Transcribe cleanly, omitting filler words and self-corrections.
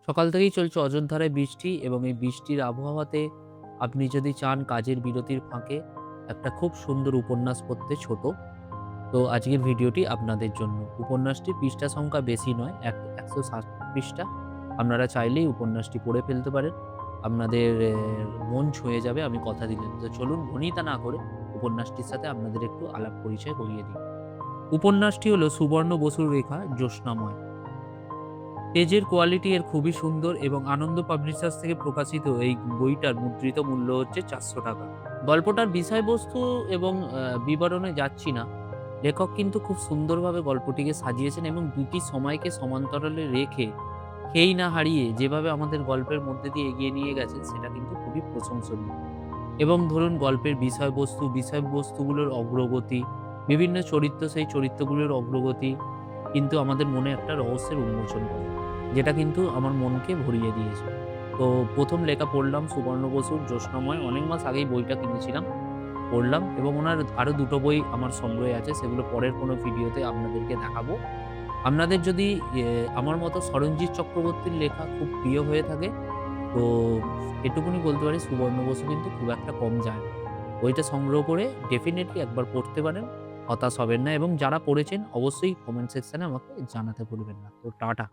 সকাল থেকেই চলছে অযোধ্যায় বৃষ্টি এবং এই বৃষ্টির আবহাওয়াতে আপনি যদি চান কাজের বিরতির ফাঁকে একটা খুব সুন্দর উপন্যাস পড়তে ছোট, তো আজকের ভিডিওটি আপনাদের জন্য। উপন্যাসটির পৃষ্ঠা সংখ্যা বেশি নয়, ১৬০ পৃষ্ঠা। আপনারা চাইলেই উপন্যাসটি পড়ে ফেলতে পারেন। আপনাদের মন ছুঁয়ে যাবে, আমি কথা দিলাম। তো চলুন ভনিতা না করে উপন্যাসটির সাথে আপনাদের একটু আলাপ পরিচয় করিয়ে দিই। উপন্যাসটি হলো সুবর্ণ বসুর লেখা জ্যোৎস্নাময়। পেজের কোয়ালিটি এর খুবই সুন্দর এবং আনন্দ পাবলিশার্স থেকে প্রকাশিত এই বইটার মুদ্রিত মূল্য হচ্ছে ৳৪০০। গল্পটার বিষয়বস্তু এবং বিবরণে যাচ্ছি না। লেখক কিন্তু খুব সুন্দরভাবে গল্পটিকে সাজিয়েছেন এবং দুটি সময়কে সমান্তরালে রেখে, খেই না হারিয়ে যেভাবে আমাদের গল্পের মধ্যে দিয়ে এগিয়ে নিয়ে গেছেন সেটা কিন্তু খুবই প্রশংসনীয়। এবং ধরুন গল্পের বিষয়বস্তুগুলোর অগ্রগতি, বিভিন্ন চরিত্র সেই চরিত্রগুলোর অগ্রগতি কিন্তু আমাদের মনে একটা রহস্যের উন্মোচন করে। যেটা কিন্তু আমার মনকে ভরিয়ে দিয়েছে। তো ১ম লেখা পড়লাম সুবর্ণ বসুর 'জ্যোৎস্নাময়'। অনেক মাস আগেই বইটা কিনেছিলাম, পড়লাম এবং ওনার আরো ২ টো বই আমার সংগ্রহে আছে। সেগুলো পরের কোনো ভিডিওতে আপনাদেরকে দেখাবো। আপনাদের যদি আমার মতো সরঞ্জিৎ চক্রবর্তীর লেখা খুব প্রিয় হয়ে থাকে, তো এটুকুনি বলতে পারি সুবর্ণ বসু কিন্তু খুব একটা কম যায় না। বইটা সংগ্রহ করে ডেফিনিটলি একবার পড়তে পারেন। হতাশ হবেন না এবং যারা পড়েছেন অবশ্যই কমেন্ট সেকশনে আমাকে জানাতে ভুলবেন না। তো টাটা।